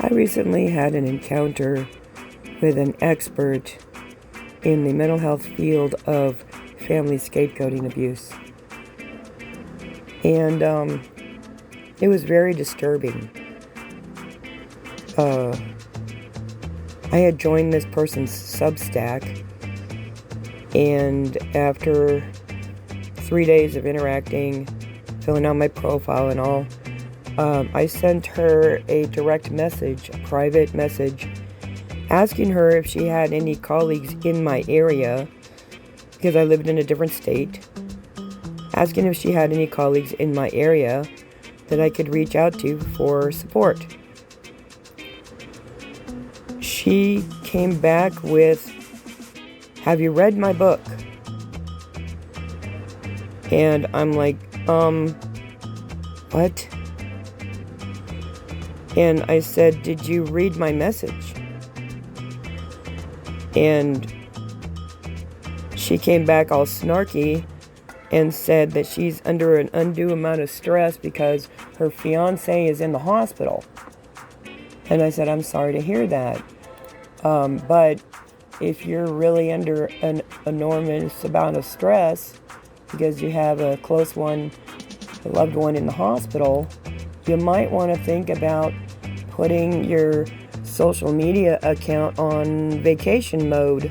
I recently had an encounter with an expert in the mental health field of family scapegoating abuse. And it was very disturbing. I had joined this person's Substack, and after 3 days of interacting, filling out my profile and all, I sent her a direct message, a private message, asking her if she had any colleagues in my area, because I lived in a different state, asking if she had any colleagues in my area that I could reach out to for support. She came back with, "Have you read my book?" And I'm like, what? And I said, "Did you read my message?" And she came back all snarky and said that she's under an undue amount of stress because her fiance is in the hospital. And I said, "I'm sorry to hear that. But if you're really under an enormous amount of stress because you have a close one, a loved one in the hospital, you might want to think about putting your social media account on vacation mode."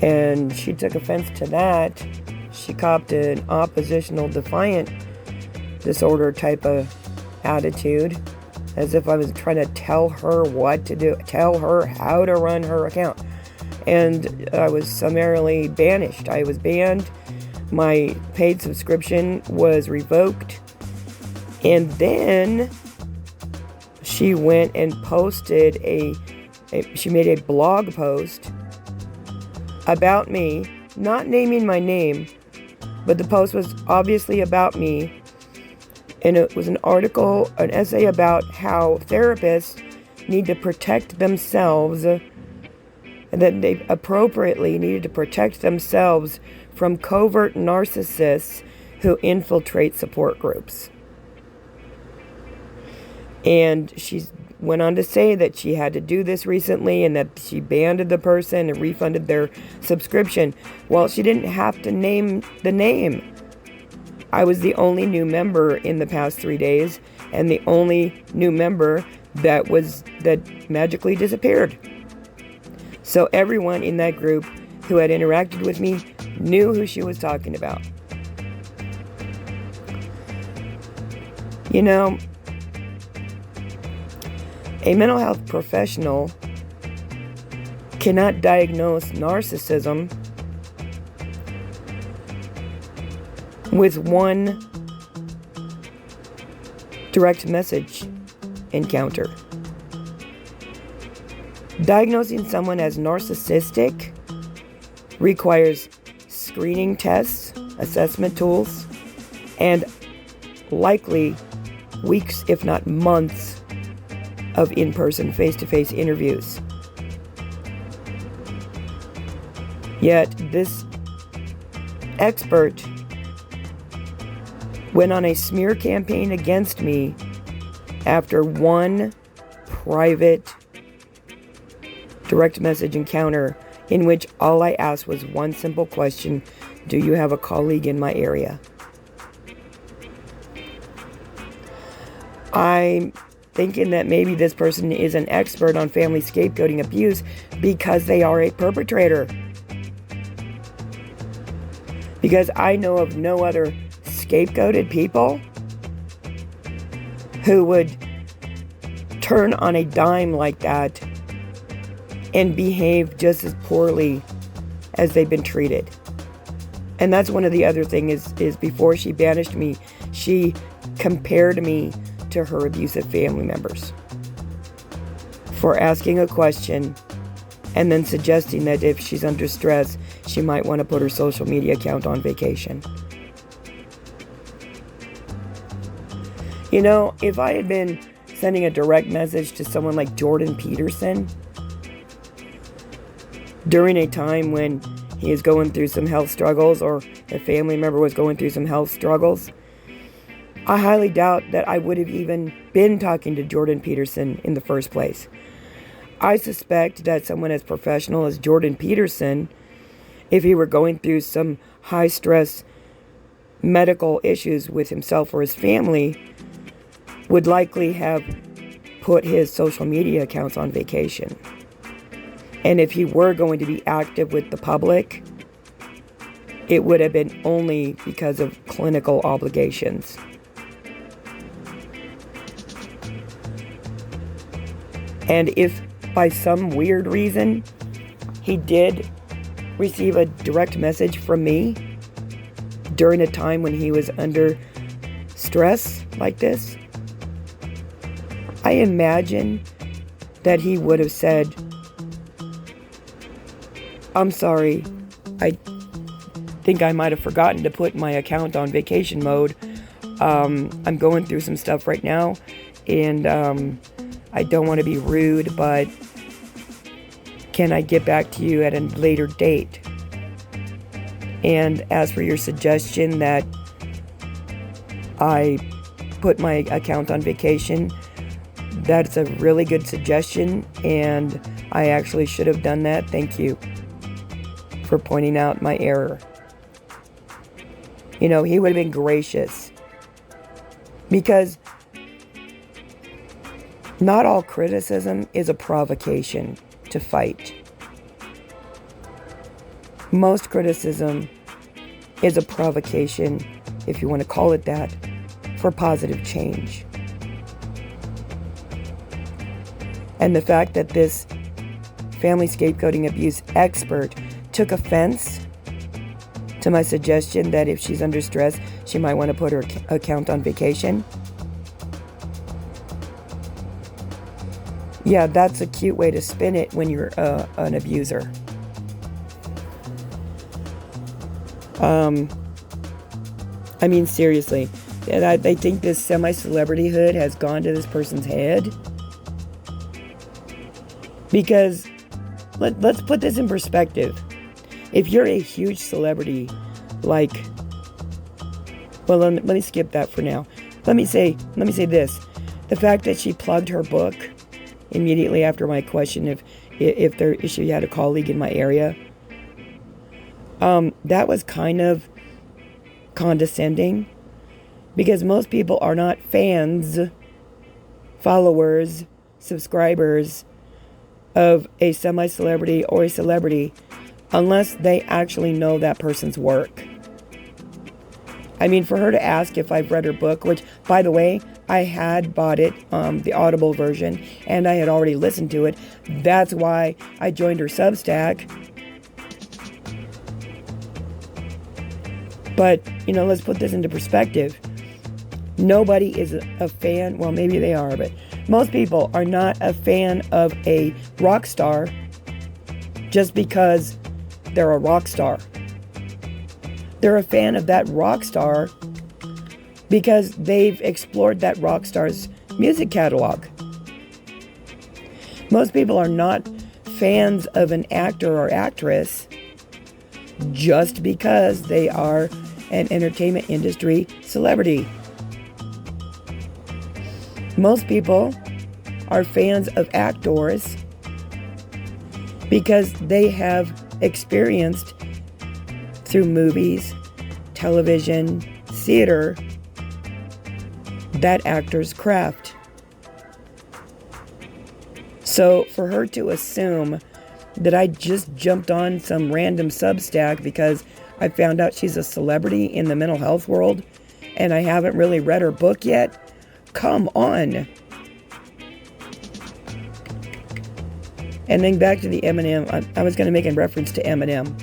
And she took offense to that. She copped an oppositional defiant disorder type of attitude, as if I was trying to tell her what to do, tell her how to run her account. And I was summarily banished. I was banned. My paid subscription was revoked. And then she went and posted she made a blog post about me, not naming my name, but the post was obviously about me. And it was an article, an essay about how therapists need to protect themselves, and that they appropriately needed to protect themselves from covert narcissists who infiltrate support groups. And she went on to say that she had to do this recently and that she banned the person and refunded their subscription. Well, she didn't have to name the name. I was the only new member in the past 3 days, and the only new member that magically disappeared. So everyone in that group who had interacted with me knew who she was talking about. You know, a mental health professional cannot diagnose narcissism with one direct message encounter. Diagnosing someone as narcissistic requires screening tests, assessment tools, and likely weeks, if not months, of in-person, face-to-face interviews. Yet this expert went on a smear campaign against me after one private direct message encounter in which all I asked was one simple question: do you have a colleague in my area? I'm thinking that maybe this person is an expert on family scapegoating abuse because they are a perpetrator. Because I know of no other scapegoated people who would turn on a dime like that and behave just as poorly as they've been treated. And that's one of the other things is before she banished me, she compared me to her abusive family members for asking a question and then suggesting that if she's under stress, she might want to put her social media account on vacation. You know, if I had been sending a direct message to someone like Jordan Peterson during a time when he is going through some health struggles, or a family member was going through some health struggles, I highly doubt that I would have even been talking to Jordan Peterson in the first place. I suspect that someone as professional as Jordan Peterson, if he were going through some high-stress medical issues with himself or his family, would likely have put his social media accounts on vacation. And if he were going to be active with the public, it would have been only because of clinical obligations. And if by some weird reason he did receive a direct message from me during a time when he was under stress like this, I imagine that he would have said, "I'm sorry, I think I might have forgotten to put my account on vacation mode. I'm going through some stuff right now, and I don't want to be rude, but can I get back to you at a later date? And as for your suggestion that I put my account on vacation, that's a really good suggestion, and I actually should have done that. Thank you for pointing out my error." He would have been gracious. Because not all criticism is a provocation to fight. Most criticism is a provocation, if you want to call it that, for positive change. And the fact that this family scapegoating abuse expert took offense to my suggestion that if she's under stress, she might want to put her account on vacation. Yeah, that's a cute way to spin it when you're an abuser. I mean, seriously. And I think this semi-celebrityhood has gone to this person's head. Because, let's put this in perspective. If you're a huge celebrity, let me skip that for now. Let me say this. The fact that she plugged her book immediately after my question if she had a colleague in my area, that was kind of condescending, because most people are not fans, followers, subscribers of a semi-celebrity or a celebrity unless they actually know that person's work. I mean, for her to ask if I've read her book, which, by the way, I had bought it, the Audible version, and I had already listened to it. That's why I joined her Substack. But, let's put this into perspective. Nobody is a fan. Well, maybe they are, but most people are not a fan of a rock star just because they're a rock star. They're a fan of that rock star because they've explored that rock star's music catalog. Most people are not fans of an actor or actress just because they are an entertainment industry celebrity. Most people are fans of actors because they have experienced through movies, television, theater, that actor's craft. So for her to assume that I just jumped on some random Substack because I found out she's a celebrity in the mental health world and I haven't really read her book yet, come on. And then back to the Eminem. I was going to make a reference to Eminem.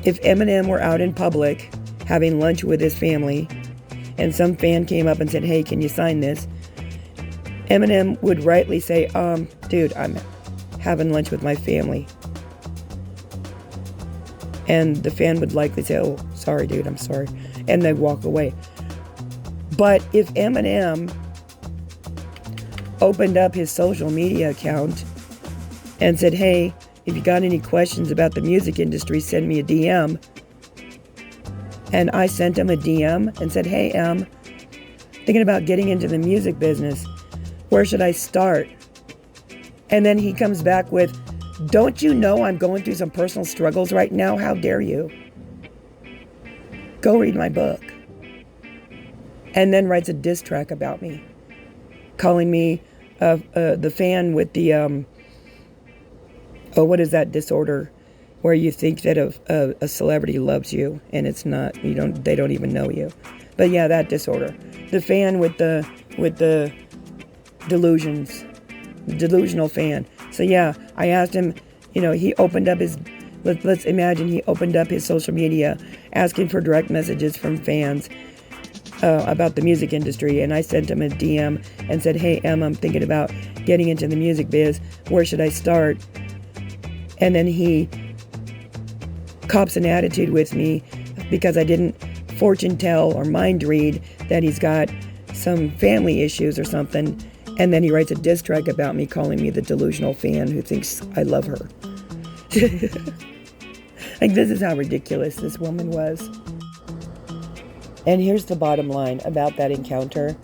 If Eminem were out in public having lunch with his family and some fan came up and said, "Hey, can you sign this?" Eminem would rightly say, dude, I'm having lunch with my family. And the fan would likely say, "Oh, sorry, dude, I'm sorry." And they'd walk away. But if Eminem opened up his social media account and said, "Hey, if you got any questions about the music industry, send me a DM," And I sent him a DM and said, hey, thinking about getting into the music business. Where should I start? And then he comes back with, don't you know I'm going through some personal struggles right now? How dare you? Go read my book. And then writes a diss track about me, calling me the fan with the, what is that disorder where you think that a celebrity loves you and it's not, they don't even know you. But yeah, that disorder. The fan with the delusions, the delusional fan. So yeah, I asked him, he opened up his, let's imagine he opened up his social media asking for direct messages from fans about the music industry. And I sent him a DM and said, hey, I'm thinking about getting into the music biz. Where should I start? And then he cops an attitude with me because I didn't fortune tell or mind read that he's got some family issues or something. And then he writes a diss track about me, calling me the delusional fan who thinks I love her. Like, this is how ridiculous this woman was. And here's the bottom line about that encounter,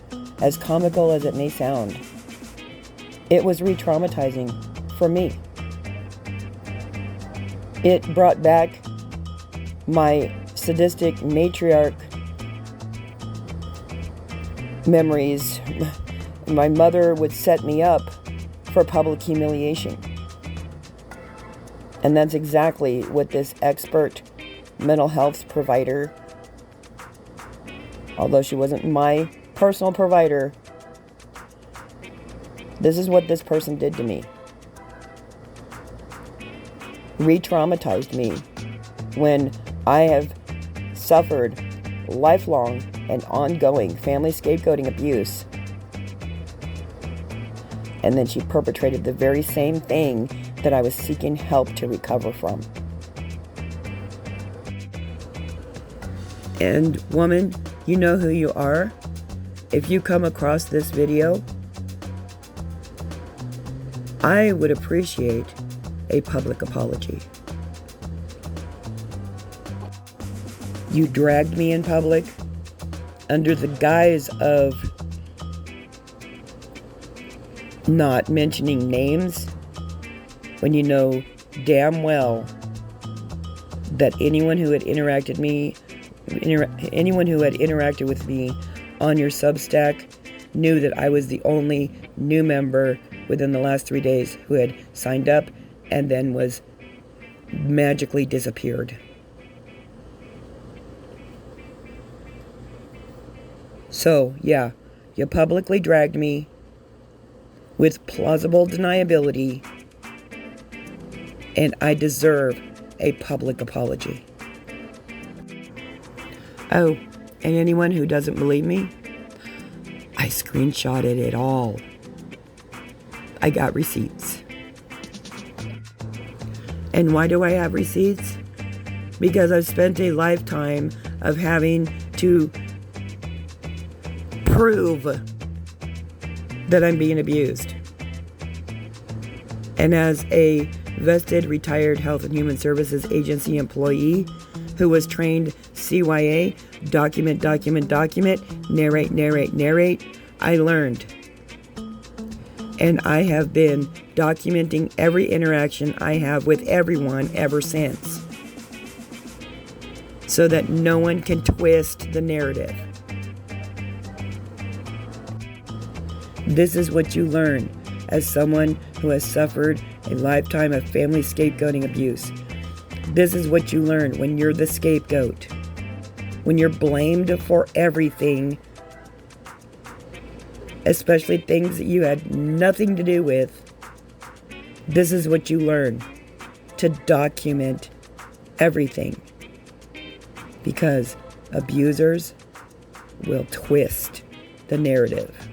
as comical as it may sound. It was re-traumatizing for me. It brought back my sadistic matriarch memories. My mother would set me up for public humiliation. And that's exactly what this expert mental health provider, although she wasn't my personal provider, this is what this person did to me. Re-traumatized me when I have suffered lifelong and ongoing family scapegoating abuse. And then she perpetrated the very same thing that I was seeking help to recover from. And woman, you know who you are. If you come across this video, I would appreciate a public apology. You dragged me in public under the guise of not mentioning names when you know damn well that anyone who had interacted with me on your Substack knew that I was the only new member within the last 3 days who had signed up and then was magically disappeared. So, yeah, you publicly dragged me with plausible deniability, and I deserve a public apology. Oh, and anyone who doesn't believe me, I screenshotted it all. I got receipts. And why do I have receipts? Because I've spent a lifetime of having to prove that I'm being abused. And as a vested retired Health and Human Services Agency employee who was trained CYA, document, narrate, I learned. And I have been documenting every interaction I have with everyone ever since, so that no one can twist the narrative. This is what you learn as someone who has suffered a lifetime of family scapegoating abuse. This is what you learn when you're the scapegoat, when you're blamed for everything, especially things that you had nothing to do with. This is what you learn, to document everything, because abusers will twist the narrative.